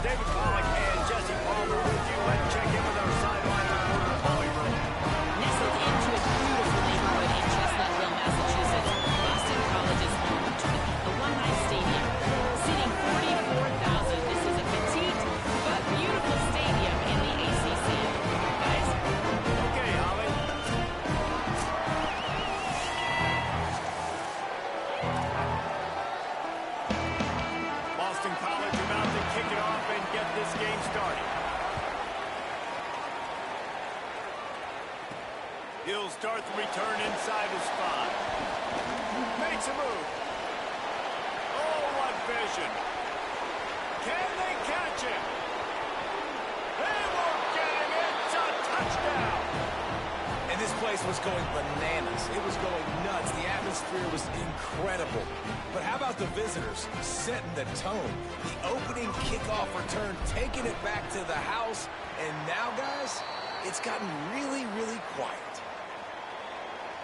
David Pollack and Jesse Palmer with you. Let's check in with our sideline reporter, Holly Rowe. Nestled into a beautiful neighborhood in Chestnutville, Massachusetts, Boston College is home to the One Night Stadium. Sitting 44,000, this is a petite but beautiful stadium in the ACC. Guys? Okay, Holly. Boston College about to kick it off and get this game started. He'll start the return inside his spot. Makes a move. Oh, what vision. Can they catch him? They won't get him. It's a touchdown. And this place was going bananas. It was going nuts. The atmosphere was incredible. But how about the visitors setting the tone? The opening kickoff return, taking it back to the house. And now, guys, it's gotten really, really quiet.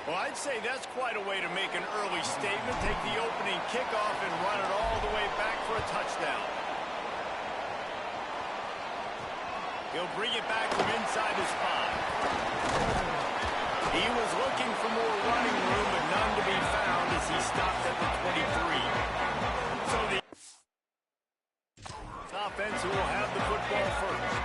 Well, I'd say that's quite a way to make an early statement. Take the opening kickoff and run it all the way back for a touchdown. He'll bring it back from inside his spot. He was looking for more running room, but none to be found as he stopped at the 23. So the offense who will have the football first.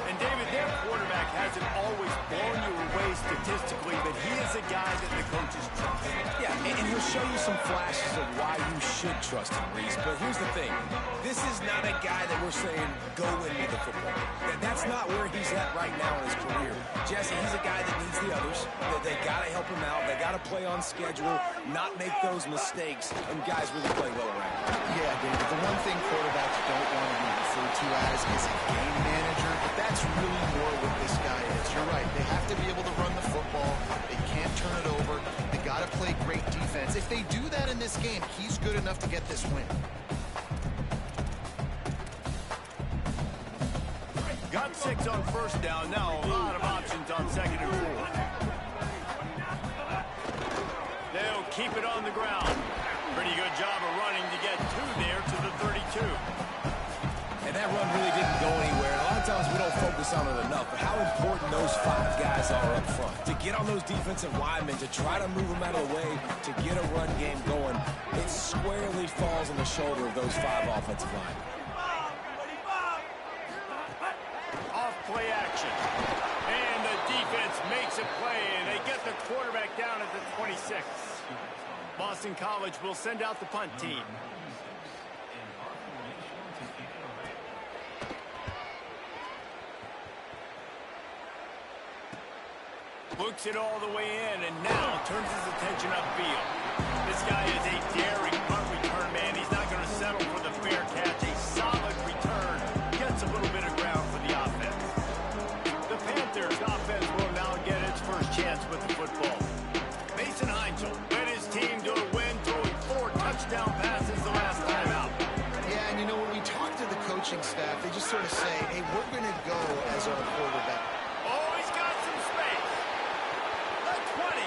And David, their quarterback hasn't always blown you away statistically, but he is a guy that the coaches trust. Yeah, and he'll show you some flashes of why you should trust him, Reese. But here's the thing. This is not a guy that we're saying, go win me the football. That's not where he's at right now in his career. Jesse, he's a guy that needs the others. That they got to help him out. They got to play on schedule, not make those mistakes, and guys really play well around. Yeah, David, the one thing quarterbacks don't want to be referred to as is a game manager, but that's really more what this guy is. You're right. They have to be able to run the football. They can't turn it over. They got to play great defense. If they do that in this game, he's good enough to get this win. Got 6 on first down. Now a lot of options on second and 4. They'll keep it on the ground. Pretty good job of running to get 2 there to the 32. And that run really didn't go anywhere. A lot of times we don't focus on it enough, but how important those 5 guys are up front. To get on those defensive linemen, to try to move them out of the way, to get a run game going, it squarely falls on the shoulder of those 5 offensive linemen. Off play action. And the defense makes a play, and they get the quarterback down at the 26. Boston College will send out the punt team. Looks it all the way in, and now turns his attention upfield. This guy is a daring punt return man. He's not going to settle for the fair catch. A solid return. Gets a little bit of ground for the offense. The Panthers offense will now get its first chance with the football. Mason Heinzel led his team to a win, throwing 4 touchdown passes the last time out. Yeah, and you know, when we talk to the coaching staff, they just sort of say, hey, we're going to go as our quarterback. Oh, he's got some space. The 20,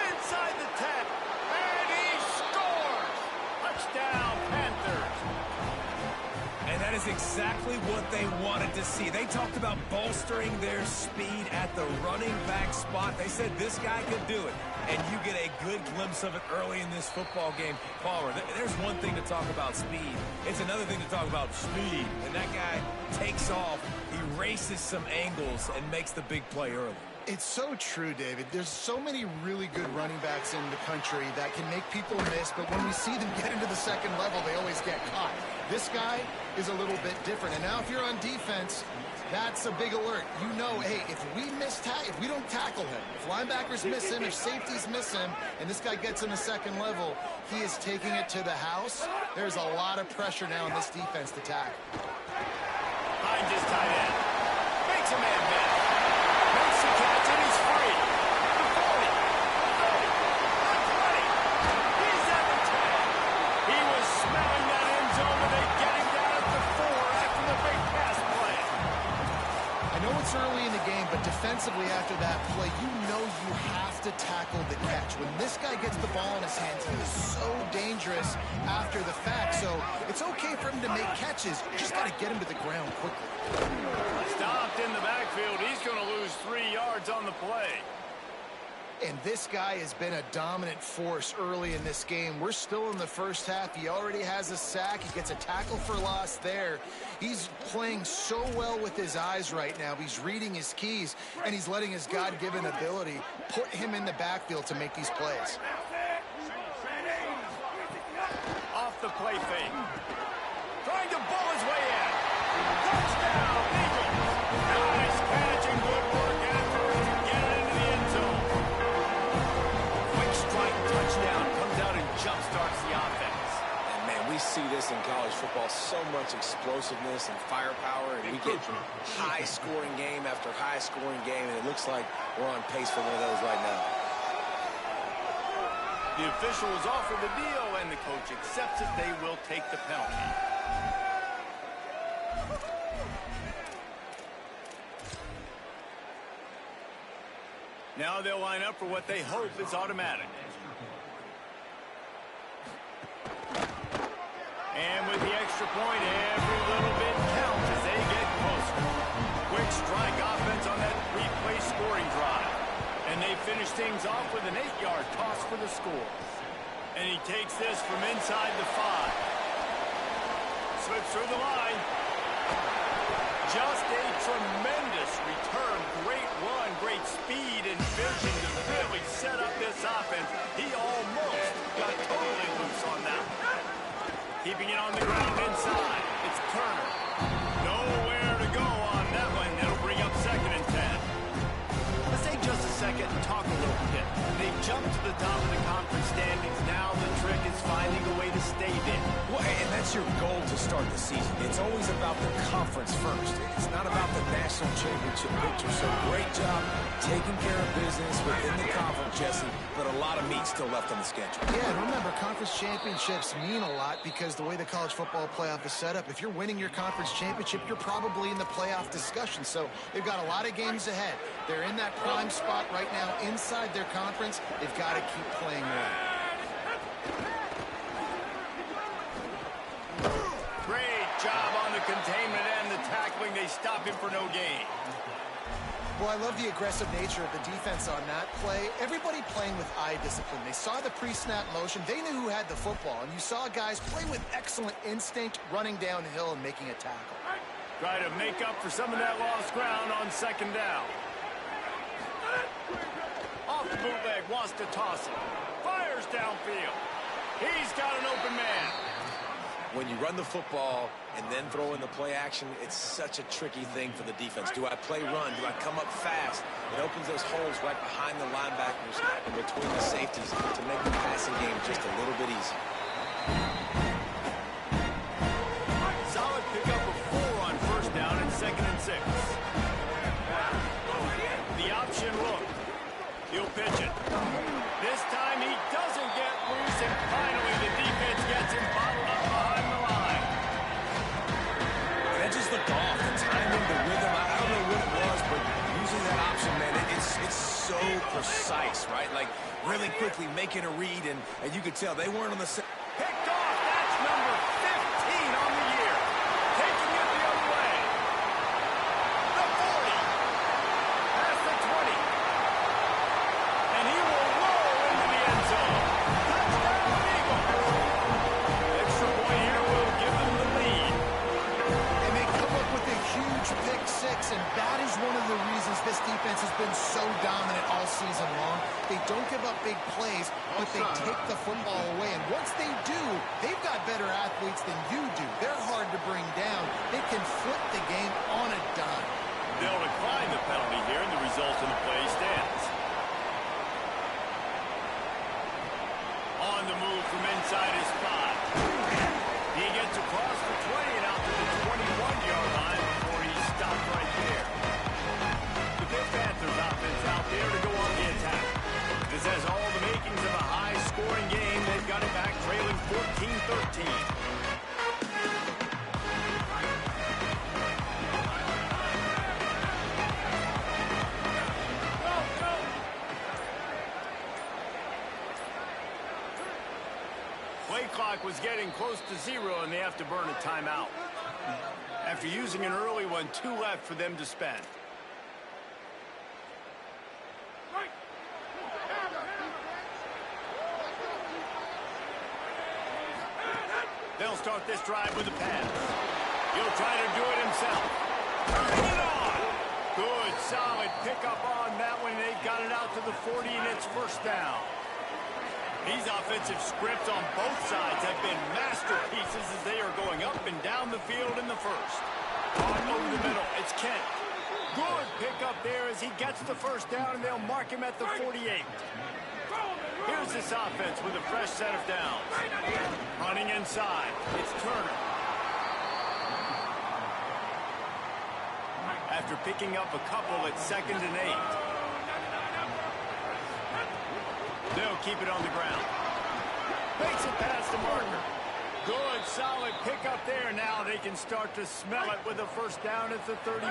inside the 10, and he scores. Touchdown, Panthers. And that is exactly what they wanted to see. They talked about bolstering their speed at the running back spot. They said this guy could do it. And you get a good glimpse of it early in this football game. Palmer, there's one thing to talk about speed. It's another thing to talk about speed. And that guy takes off, he races some angles, and makes the big play early. It's so true, David. There's so many really good running backs in the country that can make people miss, but when we see them get into the second level, they always get caught. This guy is a little bit different. And now if you're on defense, that's a big alert. You know, hey, if we don't tackle him, if linebackers miss him, if safeties miss him, and this guy gets in the second level, he is taking it to the house. There's a lot of pressure now in this defense to tackle. Finds his tight end. Makes a man miss. Makes the catch, and he's free. The 40, the 30, the 20. He's at the 10. He was smelling that end zone, and they get him down at the 4 after the big pass play. I know it's early in the game, but defensively after that play, you know you have to tackle the catch. When this guy gets the ball in his hands, he is so dangerous after the fact. So it's okay for him to make catches. You just got to get him to the ground quickly. Stopped in the backfield. He's going to lose 3 yards on the play. And this guy has been a dominant force early in this game. We're still in the first half. He already has a sack. He gets a tackle for loss there. He's playing so well with his eyes right now. He's reading his keys, and he's letting his God-given ability put him in the backfield to make these plays. Off the play fake. Trying to bull his way in. Touchdown, Eagles. Nice catch and good work afterwards to get it into the end zone. Quick strike touchdown. Comes out and jump-starts the offense. And, man, we see this in college football, so much explosiveness and firepower, and we get high-scoring game after high-scoring game, and it looks like we're on pace for one of those right now. The official is offered the deal, and the coach accepts it. They will take the penalty. Now they'll line up for what they hope is automatic. And with the extra point, every little bit counts as they get closer. Quick strike offense on that three-play scoring drive. And they finish things off with an 8-yard toss for the score. And he takes this from inside the 5. Slips through the line. Just a tremendous return. Great run, great speed and vision to really set up this offense. He almost got totally loose on that one. Keeping it on the ground inside. It's Turner. Nowhere to go on that one. It'll bring up 2nd and 10. Let's take just a second and talk a little bit. They've jumped to the top of the conference standings. Now the trick is finding a way to stay there. Well, and that's your goal to start the season. It's always about the conference first. It's not about the national championship picture. So great job taking care of business within the conference, Jesse, but a lot of meat still left on the schedule. Yeah, and remember, conference championships mean a lot because the way the college football playoff is set up, if you're winning your conference championship, you're probably in the playoff discussion. So they've got a lot of games ahead. They're in that prime spot right now inside their conference. They've got to keep playing well. Great job on the containment and the tackling. They stop him for no gain. Well, I love the aggressive nature of the defense on that play. Everybody playing with eye discipline. They saw the pre-snap motion. They knew who had the football. And you saw guys play with excellent instinct, running downhill and making a tackle. Try to make up for some of that lost ground on 2nd down. Off the bootleg, wants to toss it. Fires downfield. He's got an open man. When you run the football and then throw in the play action, it's such a tricky thing for the defense. Do I play run? Do I come up fast? It opens those holes right behind the linebackers and between the safeties to make the passing game just a little bit easier. Solid pickup of 4 on 1st down and 2nd and 6. The option look. He'll pitch it. This time he doesn't get loose, and finally the defense gets him bottled up behind the line. That just looked off. The timing, the rhythm, I don't know what it was, but using that option, man, it's so precise, right? Like, really quickly making a read, and you could tell they weren't on the same. Picked off. That's number 15 on the year. Taking it the other way. The 40. Past the 20. And he will roll into the end zone. Touchdown, Eagles. Extra point here will give them the lead. And they come up with a huge pick 6, and that is one of the reasons this defense has been so dominant all season long. They don't give up big plays, but they take the football away. And once they do, they've got better athletes than you do. They're hard to bring down. They can flip the game on a dime. They'll decline the penalty here, and the result of the play stands. On the move from inside his 5. He gets across the 20 and out to the 21-yard line before he's stopped right there. The Panthers offense out there to go on the attack. This has all the makings of a high-scoring game. They've got it back trailing 14-13. is getting close to 0, and they have to burn a timeout. After using an early one, 2 left for them to spend. They'll start this drive with a pass. He'll try to do it himself. Bring it on! Good, solid pickup on that one. They got it out to the 40, and it's first down. These offensive scripts on both sides have been masterpieces as they are going up and down the field in the first. On over the middle, it's Kent. Good pickup there as he gets the first down, and they'll mark him at the 48. Here's this offense with a fresh set of downs. Running inside, it's Turner. After picking up a couple, it's 2nd and 8. They'll keep it on the ground. Makes it past the marker. Good, solid pickup there. Now they can start to smell it with a first down at the 31.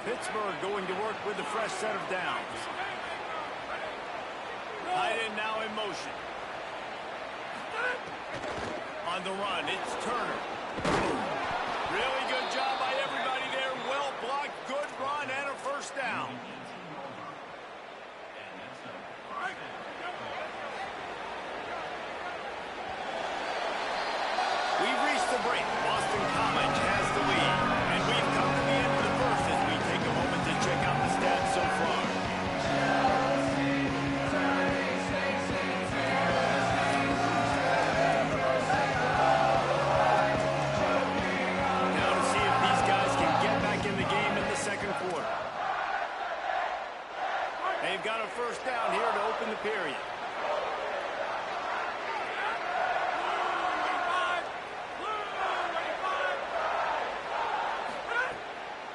Pittsburgh going to work with a fresh set of downs. Tight end now in motion. On the run, it's Turner. Really good job by everybody there. Well blocked, good run, and a first down. We've reached the break. Boston College has the lead. And we've come to the end of the first as we take a moment to check out the stats so far. Now to see if these guys can get back in the game in the second quarter. They've got a first down here to open the period.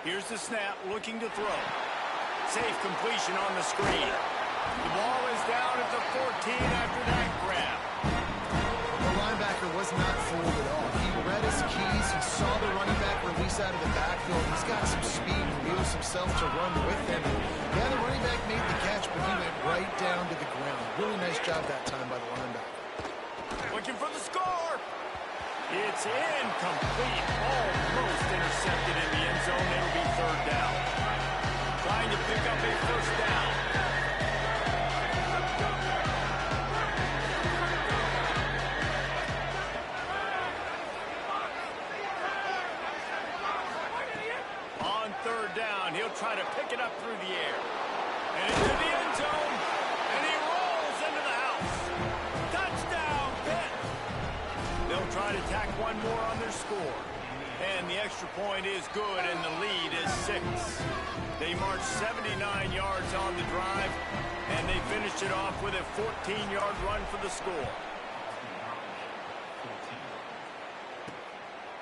Here's the snap, looking to throw. Safe completion on the screen. The ball is down at the 14 after that grab. The linebacker was not fooled at all. He read his keys. He saw the running back release out of the backfield. He's got some speed and wheels himself to run with him. Yeah, the running back made the catch, but he went right down to the ground. Really nice job that time by the linebacker. Looking for the score. It's incomplete. Almost intercepted in the end zone. It'll be 3rd down. Trying to pick up a first down. On 3rd down, he'll try to pick it up through the air. And into the end zone. And he rolls into the house. Touchdown, Pitt. They'll try to tack one more on their score. And the extra point is good, and the lead is 6. They marched 79 yards on the drive, and they finished it off with a 14-yard run for the score.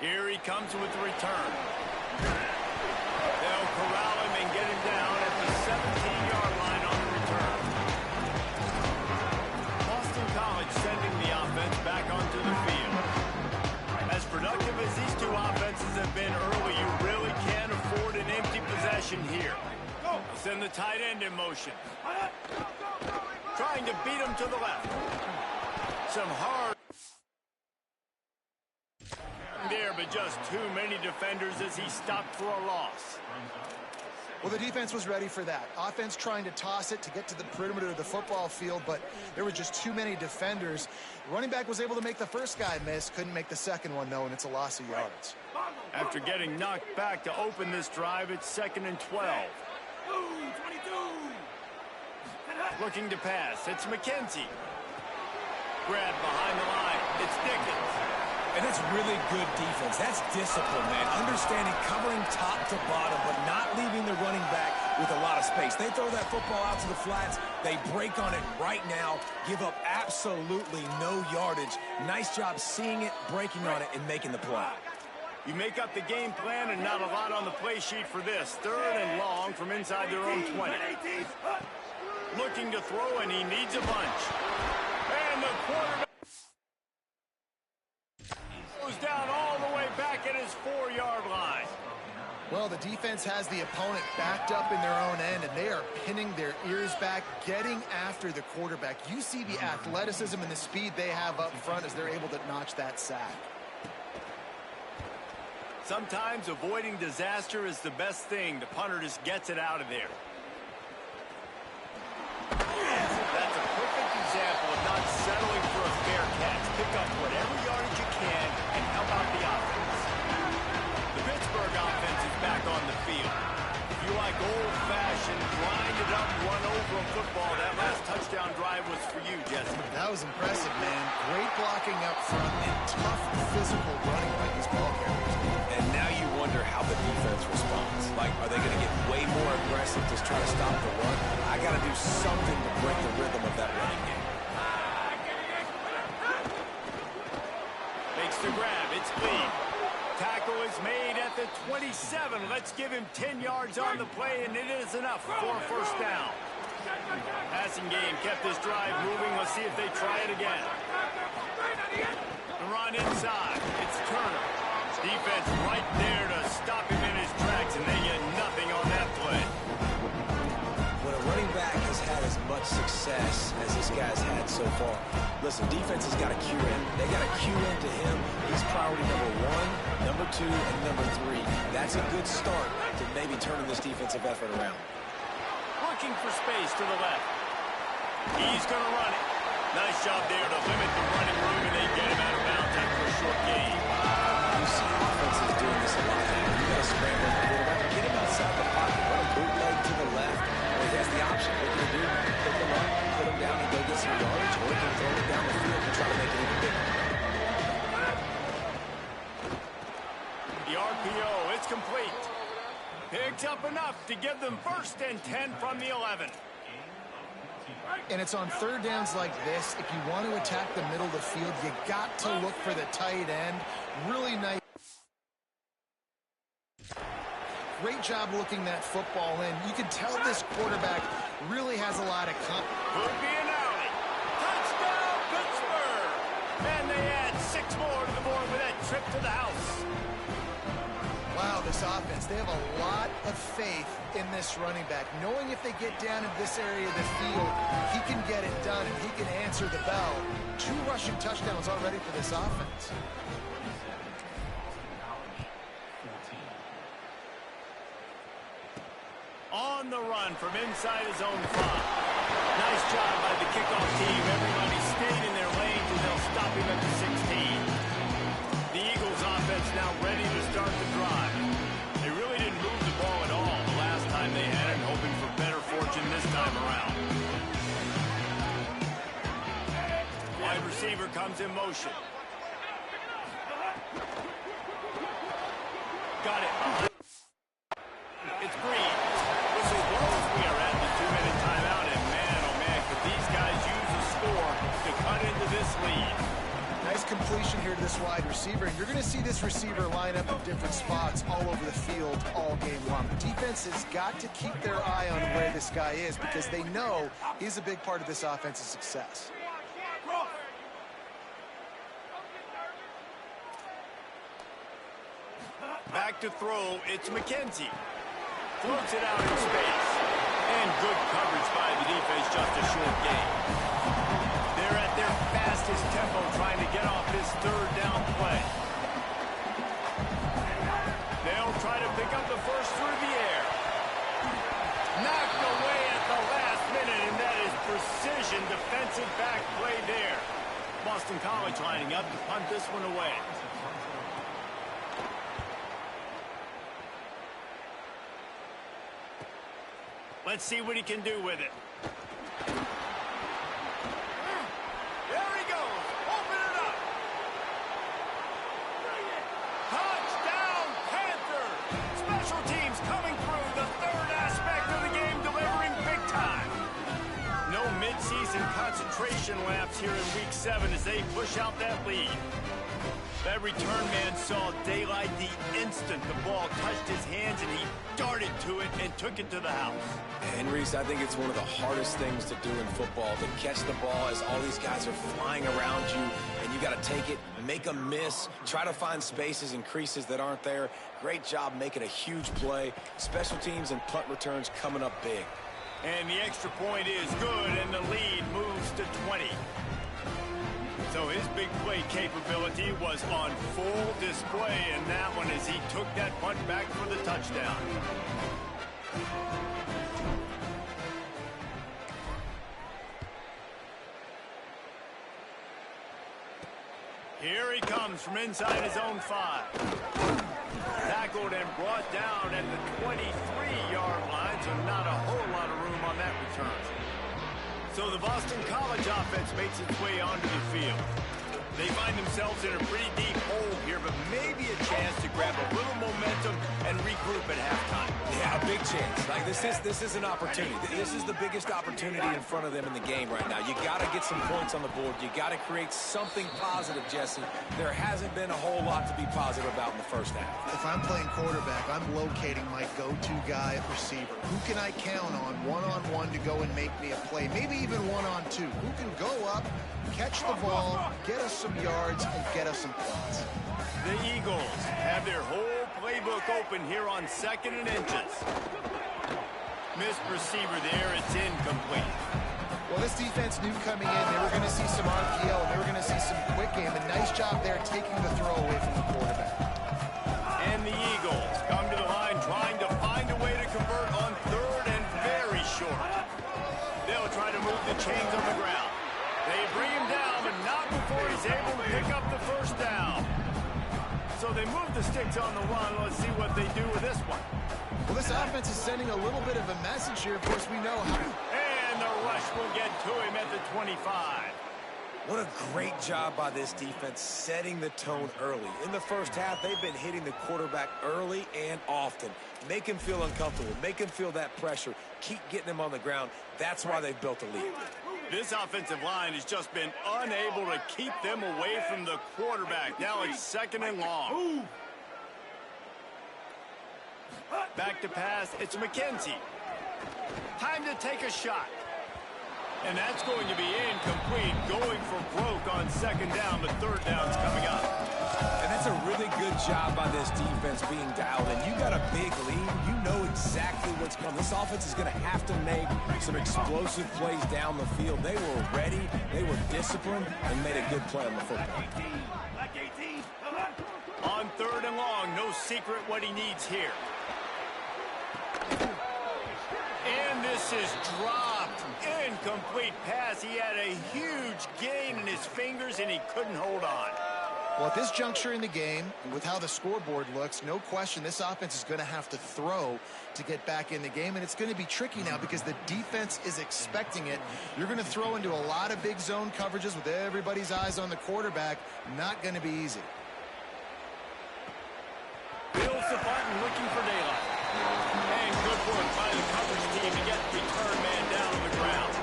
Here he comes with the return. They'll corral him and get him down at the 17-yard line on the return. Boston College sending the offense back onto the field. As productive as these two offenses have been early, you really can't afford an empty possession here. Send the tight end in motion. Trying to beat him to the left. Some hard there, but just too many defenders as he stopped for a loss. Well, the defense was ready for that. Offense trying to toss it to get to the perimeter of the football field, but there were just too many defenders. The running back was able to make the first guy miss, couldn't make the second one, though, and it's a loss of yards. After getting knocked back to open this drive, it's 2nd and 12. Looking to pass, it's McKenzie. Grab behind the line, it's Dickens. And that's really good defense. That's discipline, man. Understanding, covering top to bottom, but not leaving the running back with a lot of space. They throw that football out to the flats. They break on it right now, give up absolutely no yardage. Nice job seeing it, breaking on it, and making the play. You make up the game plan and not a lot on the play sheet for this. 3rd and long from inside their own 20. Looking to throw, and he needs a bunch. And the quarterback goes down all the way back at his 4-yard line. Well, the defense has the opponent backed up in their own end, and they are pinning their ears back, getting after the quarterback. You see the athleticism and the speed they have up front as they're able to notch that sack. Sometimes avoiding disaster is the best thing. The punter just gets it out of there. That's a perfect example of not settling for a fair catch. Pick up whatever yardage you can and help out the offense. The Pittsburgh offense is back on the field. If you like old-fashioned, grind-it-up, run-over football, that last touchdown drive was for you, Jesse. That was impressive, man. Great blocking up front and tough physical running by these ball carriers. And now you wonder how the defense responds. Like, are they going to get way more aggressive to try to stop the run? I got to do something to break the rhythm of that running game. Makes the grab. It's Lee. Tackle is made at the 27. Let's give him 10 yards on the play, and it is enough for a first down. Passing game kept this drive moving. Let's see if they try it again. The run inside. It's Turner. Defense right there to stop him in his tracks, and they get nothing on that play. When a running back has had as much success as this guy's had so far, listen, defense has got to cue in. They got to cue into him. He's priority number 1, number 2, and number 3. That's a good start to maybe turning this defensive effort around. Working for space to the left. He's going to run it. Nice job there to limit the running room, and they get him out of bounds after a short gain. You see offenses doing this a lot. You got to scramble the quarterback, get him outside the pocket, run a bootleg to the left. Well, he has the option. What can he do? Pick him up, put him down, and go get some yardage, or he can throw it down the field and try to make it even bigger. The RPO, it's complete. Picks up enough to give them 1st and 10 from the 11. And it's on third downs like this. If you want to attack the middle of the field, you got to look for the tight end. Really nice. Great job looking that football in. You can tell this quarterback really has a lot of Could be an alley. Touchdown, Pittsburgh! And they add 6 more to the board with that trip to the house. Wow, this offense, they have a lot of faith in this running back. Knowing if they get down in this area of the field, he can get it done and he can answer the bell. 2 rushing touchdowns already for this offense. On the run from inside his own 5. Nice job by the kickoff team. Everybody stayed in their lanes and they'll stop him at the 16. The Eagles offense now ready to start the drive. They really didn't move the ball at all the last time they had it, hoping for better fortune this time around. Wide receiver comes in motion. Got it. It's Green. Whistle blows. We are at the 2-minute timeout, and man, oh man, could these guys use a score to cut into this lead. Nice completion here to this wide receiver. And you're going to see this receiver line up in different spots all over the field all game long. The defense has got to keep their eye on where this guy is because they know he's a big part of this offense's success. Back to throw, it's McKenzie. Floats it out in space. And good coverage by the defense, just a short gain. They're at their fastest tempo trying to get off this 3rd down play. They'll try to pick up the first through the air. Knocked away at the last minute, and that is precision defensive back play there. Boston College lining up to punt this one away. Let's see what he can do with it. There he goes. Open it up. Touchdown, Panthers. Special teams coming through. The 3rd aspect of the game delivering big time. No midseason concentration laps here in Week 7 as they push out that lead. That return man saw daylight the instant the ball touched his hand leads, and he darted to it and took it to the house. And Reese, I think it's one of the hardest things to do in football, to catch the ball as all these guys are flying around you, and you got to take it, make them miss, try to find spaces and creases that aren't there. Great job making a huge play. Special teams and punt returns coming up big. And the extra point is good, and the lead moves to 20. So his big play capability was on full display in that one as he took that punt back for the touchdown. Here he comes from inside his own 5. Tackled and brought down at the 23-yard line, so not a whole lot of room on that return. So the Boston College offense makes its way onto the field. They find themselves in a pretty deep hole here, but maybe a chance to grab a little momentum and regroup at halftime. Yeah, a big chance. Like this is an opportunity. This is the biggest opportunity in front of them in the game right now. You got to get some points on the board. You got to create something positive, Jesse. There hasn't been a whole lot to be positive about in the first half. If I'm playing quarterback, I'm locating my go-to guy at receiver. Who can I count on one-on-one to go and make me a play? Maybe even one-on-two. Who can go up, catch the ball, get us some yards, and get us some points? The Eagles have their whole playbook open here on 2nd and inches. Missed receiver there. It's incomplete. Well, this defense knew coming in they were going to see some RPO, and they were going to see some quick game. A nice job there taking the throw away from the quarterback. And the Eagles come to the line trying to find a way to convert on 3rd and very short. They'll try to move the chains on the ground. They bring him down, but not before he's able to pick up the first down. So they move the sticks on the run. Let's see what they do with this one. Well, this offense is sending a little bit of a message here. Of course, we know how. And the rush will get to him at the 25. What a great job by this defense setting the tone early. In the first half, they've been hitting the quarterback early and often. Make him feel uncomfortable. Make him feel that pressure. Keep getting him on the ground. That's why they've built a lead. This offensive line has just been unable to keep them away from the quarterback. Now it's 2nd and long. Back to pass. It's McKenzie. Time to take a shot. And that's going to be incomplete. Going for broke on 2nd down, but 3rd down's coming up. And that's a really good job by this defense being dialed in. You got a big lead. You know exactly what's coming. This offense is going to have to make some explosive plays down the field. They were ready, they were disciplined, and made a good play on the football. On 3rd and long, no secret what he needs here. And this is dropped. Incomplete pass. He had a huge gain in his fingers, and he couldn't hold on. Well, at this juncture in the game, with how the scoreboard looks, no question this offense is going to have to throw to get back in the game, and it's going to be tricky now because the defense is expecting it. You're going to throw into a lot of big zone coverages with everybody's eyes on the quarterback. Not going to be easy. Bills the button, looking for daylight. And good work by the coverage team to get the return man down on the ground.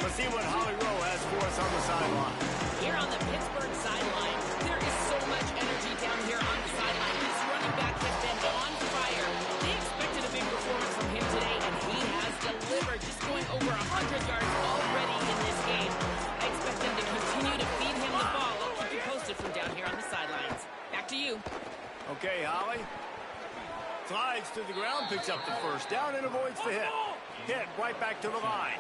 Let's see what Holly Rowe has for us on the sideline. Here on the Pittsburgh sideline, there is so much energy down here on the sideline. This running back has been on fire. They expected a big performance from him today, and he has delivered, just going over 100 yards already in this game. I expect them to continue to feed him the ball. I'll keep you posted from down here on the sidelines. Back to you. Okay, Holly. Slides to the ground, picks up the first down, and avoids the hit. Hit right back to the line.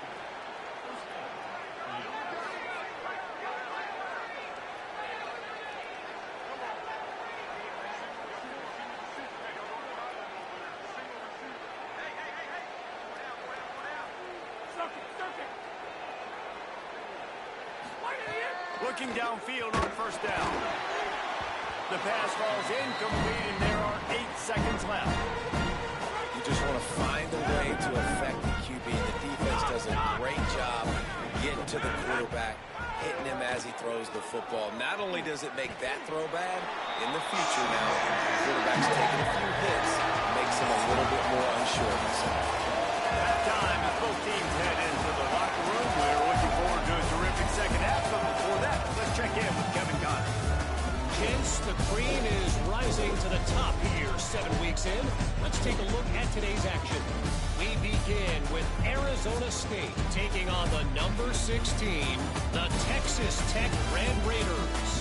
Looking downfield on 1st down. The pass falls incomplete, and there are 8 seconds left. You just want to find a way to affect the QB. The defense does a great job getting to the quarterback, hitting him as he throws the football. Not only does it make that throw bad, in the future now, the quarterback's taking a few hits, makes him a little bit more unsure of himself. That time, as both teams head into the locker room, we're looking forward to a terrific second half. But before that, let's check in with Kevin Connors. Gents, the cream is rising to the top here 7 weeks in. take a look at today's action. We begin with Arizona State taking on the number 16, the Texas Tech Red Raiders.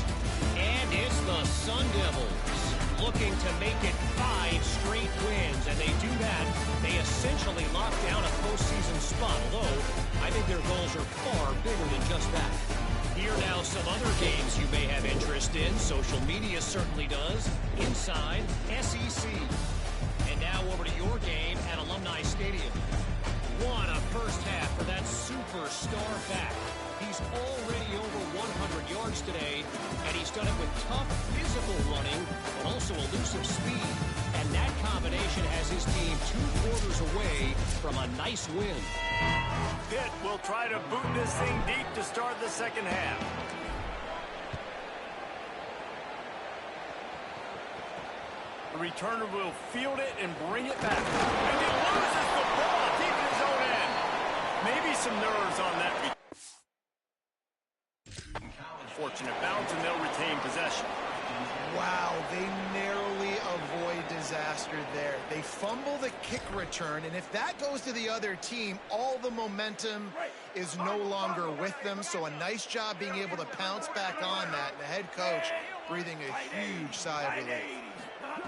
And it's the Sun Devils looking to make it 5 straight wins, and they do that. They essentially lock down a postseason spot, although I think their goals are far bigger than just that. Here now some other games you may have interest in. Social media certainly does. Inside SEC. And now over to your game at Alumni Stadium. What a first half for that superstar back. He's already over 100 yards today, and he's done it with tough physical running, but also elusive speed. And that combination has his team 2 quarters away from a nice win. Pitt will try to boot this thing deep to start the second half. The returner will field it and bring it back. And he loses the ball deep in his own end. Maybe some nerves on that. Fortunate bounce, and they'll retain possession. Wow, they narrowly avoid disaster there. They fumble the kick return, and if that goes to the other team, all the momentum is no longer with them. So a nice job being able to pounce back on that, and the head coach breathing a huge sigh of relief.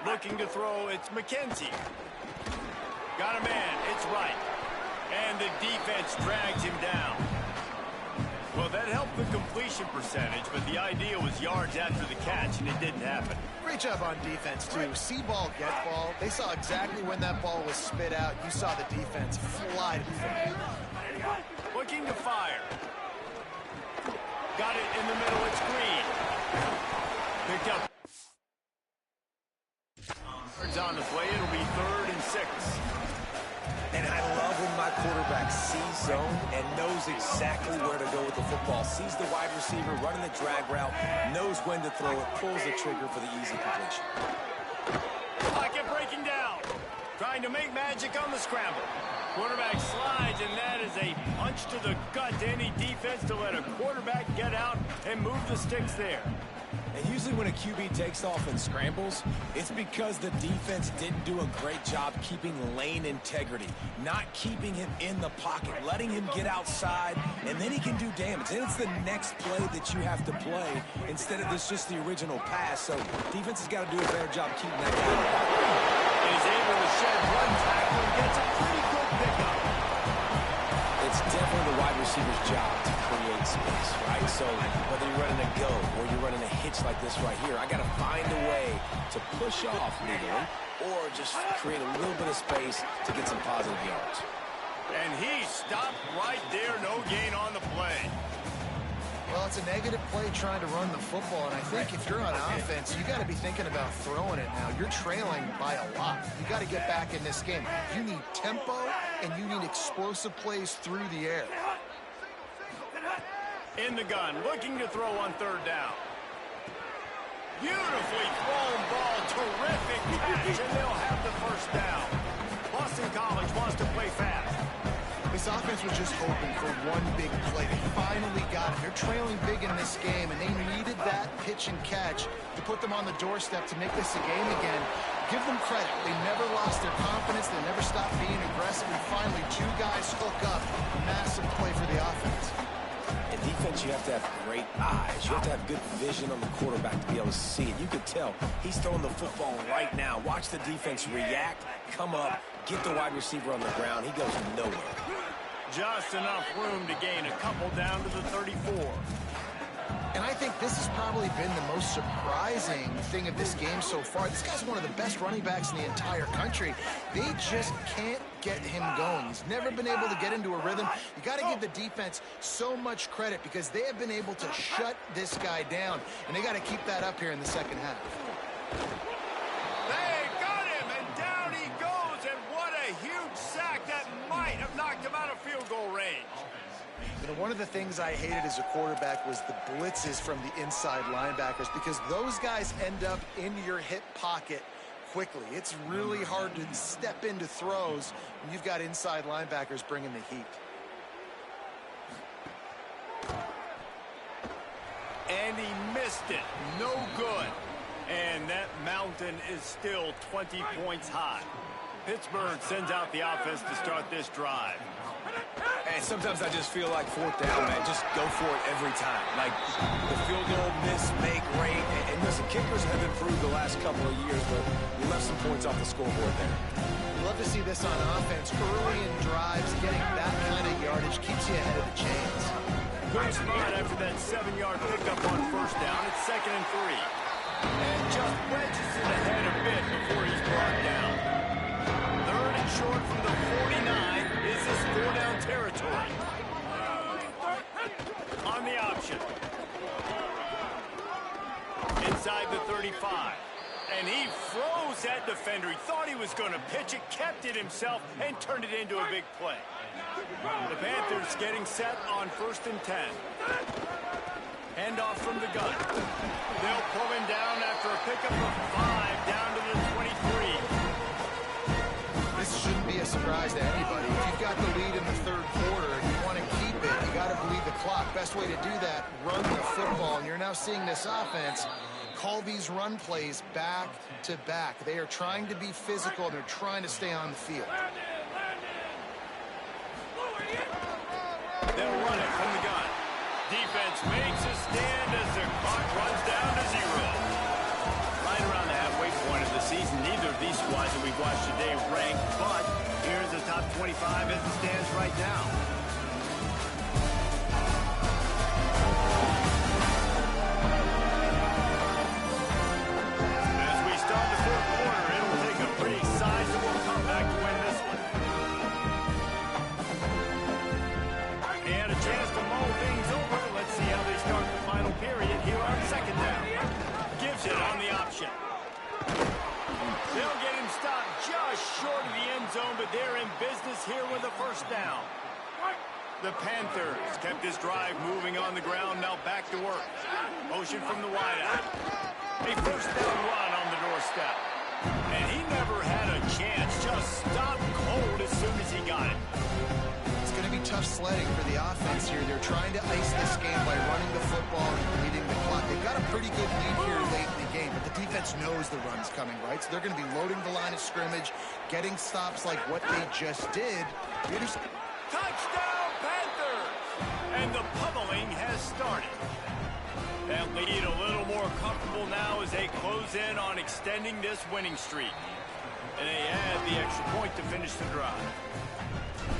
Looking to throw, it's McKenzie. Got a man, it's right. And the defense drags him down. Well, that helped the completion percentage, but the idea was yards after the catch, and it didn't happen. Great job on defense, too. See ball, get ball. They saw exactly when that ball was spit out. You saw the defense fly to the football. Looking to fire. Got it in the middle, it's Green. Picked up. It's on its way, it'll be 3rd and 6. And I love when my quarterback sees zone and knows exactly where to go with the football. Sees the wide receiver running the drag route, knows when to throw it, pulls the trigger for the easy completion. Pocket breaking down. Trying to make magic on the scramble. Quarterback slides, and that is a punch to the gut to any defense to let a quarterback get out and move the sticks there. And usually when a QB takes off and scrambles, it's because the defense didn't do a great job keeping lane integrity, not keeping him in the pocket, letting him get outside, and then he can do damage. Then it's the next play that you have to play instead of this just the original pass. So defense has got to do a better job keeping that guy in the pocket. He's able to shed one tackle and gets a pretty good pickup. It's definitely the wide receiver's job to create space, right? So whether you're running a go or you're running a hitch like this right here, I got to find a way to push off legally or just create a little bit of space to get some positive yards. And he stopped right there, no gain on the play. Well, it's a negative play trying to run the football, and I think if you're on offense, you got to be thinking about throwing it now. You're trailing by a lot. You got to get back in this game. You need tempo, and you need explosive plays through the air. In the gun, looking to throw on 3rd down. Beautifully thrown ball, terrific catch, and they'll have the 1st down. Boston College wants to play fast. This offense was just hoping for one big play. They finally got it. They're trailing big in this game, and they needed that pitch and catch to put them on the doorstep to make this a game again. Give them credit. They never lost their confidence. They never stopped being aggressive, and finally 2 guys hook up. Massive play for the offense. In defense, you have to have great eyes. You have to have good vision on the quarterback to be able to see it. You could tell he's throwing the football right now. Watch the defense react, come up, get the wide receiver on the ground. He goes nowhere. Just enough room to gain a couple down to the 34. And I think this has probably been the most surprising thing of this game so far. This guy's one of the best running backs in the entire country. They just can't get him going. He's never been able to get into a rhythm. You got to give the defense so much credit because they have been able to shut this guy down. And they got to keep that up here in the second half. They got him, and down he goes. And what a huge sack that might have knocked him out of field goal range. You know, one of the things I hated as a quarterback was the blitzes from the inside linebackers because those guys end up in your hip pocket quickly. It's really hard to step into throws when you've got inside linebackers bringing the heat. And he missed it. No good. And that mountain is still 20 points high. Pittsburgh sends out the offense to start this drive. And sometimes I just feel like fourth down, man, just go for it every time. Like the field goal miss, make rate. And listen, kickers have improved the last couple of years, but we left some points off the scoreboard there. Love to see this on offense. Early in drives, getting that kind of yardage keeps you ahead of the chains. Good spot after that 7-yard pickup on first down. It's 2nd and 3. And just wedges it ahead a bit before he's brought down. 3rd and short from the 49. Is this 4-down territory? On the option. Inside the 35. And he froze that defender. He thought he was going to pitch it, kept it himself, and turned it into a big play. The Panthers getting set on 1st and 10. Handoff from the gun. They'll pull him down after a pickup of 5 down to the 23. This shouldn't be a surprise to anybody. If you've got the lead in the 3rd quarter and you want to keep it, you got to bleed the clock. Best way to do that, run the football. And you're now seeing this offense call these run plays back to back. They are trying to be physical, and they're trying to stay on the field. They'll run it from the gun. Defense makes a stand as the clock runs down to 0. Right around the halfway point of the season, neither of these squads that we've watched today rank, but here's the top 25 as it stands right now. As we start the 4th quarter, it'll take a pretty sizable comeback to win this one. They had a chance to mull things over. Let's see how they start the final period here on 2nd down. Gives it on the option. They'll get him stopped just short of the end zone, but they're in business here with a 1st down. The Panthers kept this drive moving on the ground, now back to work. Motion from the wideout. A 1st down run on the doorstep. And he never had a chance, just stopped cold as soon as he got it. It's going to be tough sledding for the offense here. They're trying to ice this game by running the football and bleeding the clock. They've got a pretty good lead here late in the game, but the defense knows the run's coming, right? So they're going to be loading the line of scrimmage, getting stops like what they just did. Touchdown, Panthers! And the pummeling has started. That lead a little more comfortable now as they close in on extending this winning streak. And they add the extra point to finish the drive.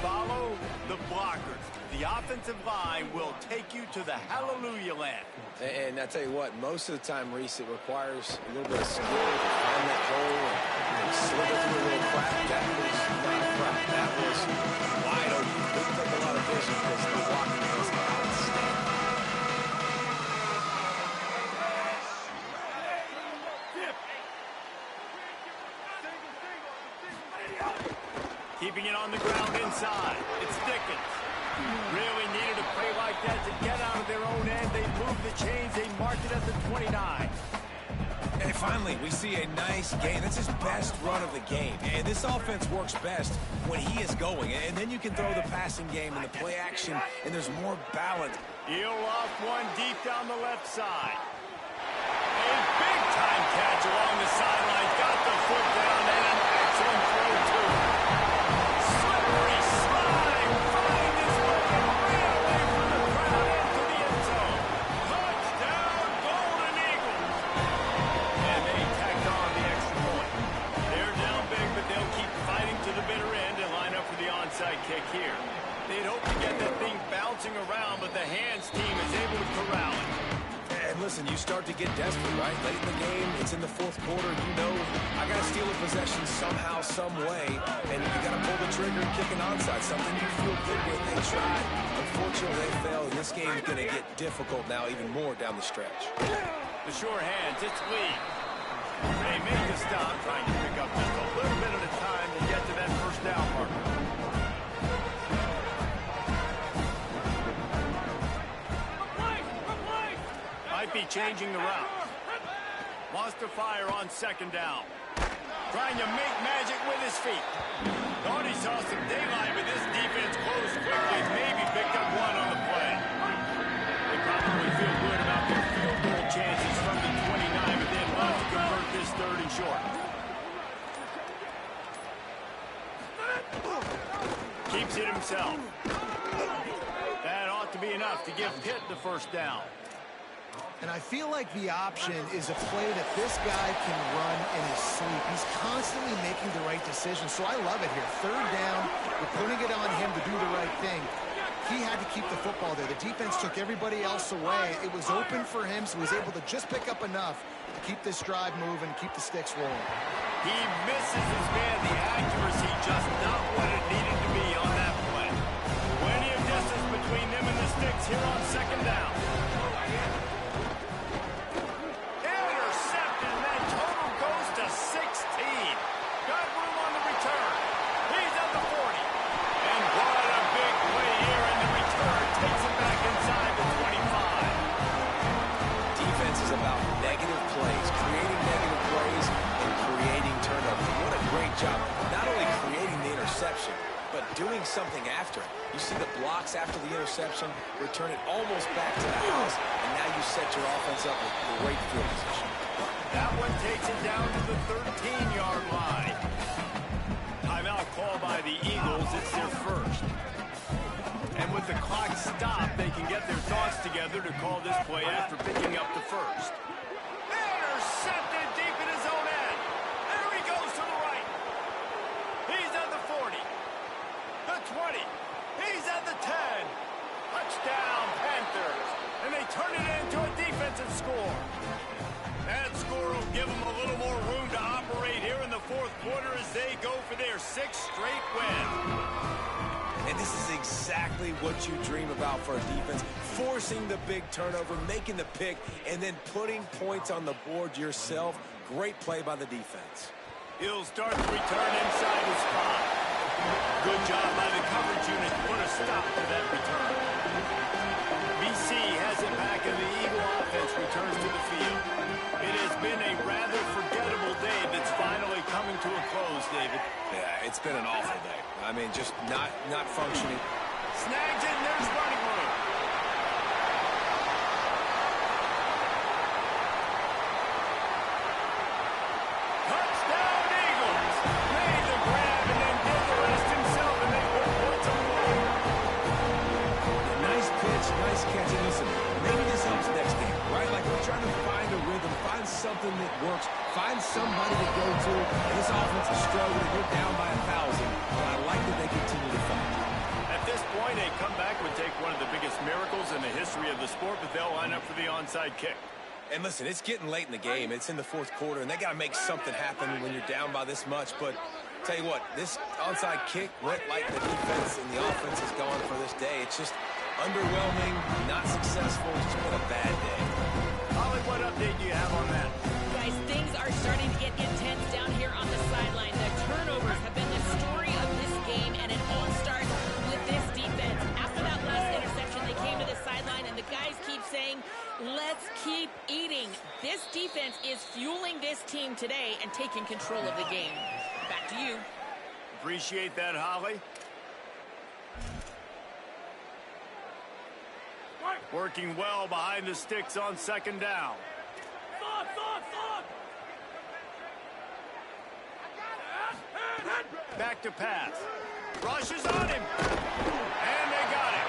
Follow the blockers. The offensive line will take you to the hallelujah land. And I tell you what, most of the time, Reese, it requires a little bit of skill to find that hole and slither through a little crack. That was not a crack. That was wide open. Didn't take a lot of vision because the blocking was outstanding. Keeping it on the ground inside. It's Dickens. Really needed a play like that to get out of their own end. They moved the chains. They marked it at the 29. And finally, we see a nice gain. That's his best run of the game. And this offense works best when he is going. And then you can throw the passing game and the play action, and there's more balance. He'll off one deep down the left side. A big-time catch along the sideline. Got the foot down and an excellent throw, too. Slippery slide. Find his way right away from the crowd into the end zone. Touchdown, Golden Eagles. And they tacked on the extra point. They're down big, but they'll keep fighting to the bitter end and line up for the onside kick here. They'd hope to get that thing bouncing around, but the hands team is able to corral it. And listen, you start to get desperate, right? Late in the game, it's in the 4th quarter. You know, I got to steal a possession somehow, some way, and you got to pull the trigger and kick an onside, something you feel good with. They tried. Unfortunately, they failed, and this game is going to get difficult now, even more down the stretch. The sure hands, it's Lee. They make the stop, trying to pick up just a little bit at a time to get to that 1st down marker. Might be changing the route. Lost to fire on 2nd down. Trying to make magic with his feet. Thought he saw some daylight, but this defense closed quickly. Maybe picked up one on the play. They probably feel good about their field goal chances from the 29, but they'd love to convert this 3rd and short. Keeps it himself. That ought to be enough to give Pitt the first down. And I feel like the option is a play that this guy can run in his sleep. He's constantly making the right decision, so I love it here. Third down, we're putting it on him to do the right thing. He had to keep the football there. The defense took everybody else away. It was open for him, so he was able to just pick up enough to keep this drive moving, keep the sticks rolling. He misses his man. The accuracy just not what it needed to be on that play. Plenty of distance between them and the sticks here on second down. Intercepted, and that total goes to 16. Got room on the return. He's at the 40. And what a big play here, and the return takes him back inside the 25. Defense is about negative plays, creating negative plays, and creating turnovers. What a great job. Not only creating the interception, but doing something after it. You see the blocks after the interception, return it almost back to the house, and now you set your offense up with great field position. That one takes it down to the 13-yard line. Timeout called by the Eagles. It's their first. And with the clock stopped, they can get their thoughts together to call this play after picking up the first. Intercepted deep in his own end. There he goes to the right. He's at the 40. The 20. He's at the 10. Touchdown, Panthers. And they turn it into a defensive score. That score will give them a little more room to operate here in the fourth quarter as they go for their 6th straight win. And this is exactly what you dream about for a defense. Forcing the big turnover, making the pick, and then putting points on the board yourself. Great play by the defense. He'll start the return inside his spot. Good job by the coverage unit to put a stop to that return. BC has it back, and the Eagle offense returns to the field. It has been a rather forgettable day that's finally coming to a close, David. Yeah, it's been an awful day. I mean, just not functioning. Snags it, and there's running room. Touchdown, Eagles! Made the grab and then did the rest himself, and they put points on the board. Nice pitch, nice catch. And listen, maybe this helps next game, right? Like we're trying to find a rhythm, find something that works, find somebody to go to. And this offense is struggling. You're down by 1,000, but I like that they continue to fight. At this point, a comeback would take one of the biggest miracles in the history of the sport, but they'll line up for the onside kick. And listen, it's getting late in the game. It's in the fourth quarter, and they got to make something happen when you're down by this much. But tell you what, this onside kick went like the defense and the offense has gone for this day. It's just underwhelming, not successful. It's just been a bad day. Holly, what update do you have on that? Guys, things are starting to get intense down here on the sideline. The turnovers have been the story of this game, and it all starts with this defense. After that last interception, they came to the sideline, and the guys keep saying, let's keep eating. This defense is fueling this team today and taking control of the game. Back to you. Appreciate that, Holly. Working well behind the sticks on second down. Back to pass. Rushes on him. And they got him.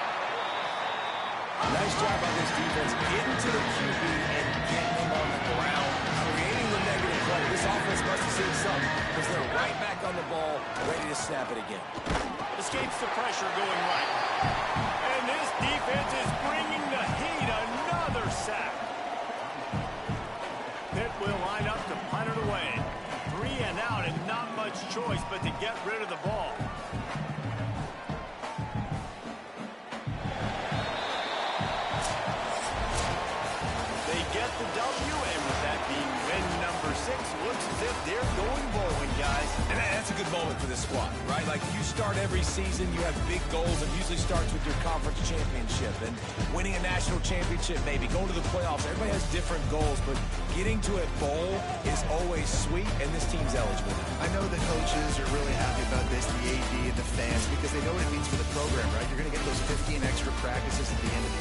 Nice job by this defense getting to the QB and getting him on the ground, creating the negative play. This offense must have seen something because they're right back on the ball, ready to snap it again. Escapes the pressure going right. And this defense is bringing the heat. Another sack. Pitt will line up to punt it away. 3 and out and not much choice but to get rid of the ball. They get the W, and with that being win number 6, looks as if they're going bowling, guys. And that's a good moment for this squad, right? Like you start every season, you have big goals. It usually starts with your conference championship and winning a national championship, maybe going to the playoffs. Everybody has different goals, but getting to a bowl is always sweet, and this team's eligible. I know the coaches are really happy about this, the AD and the fans, because they know what it means for the program, right? You're going to get those 15 extra practices at the end of the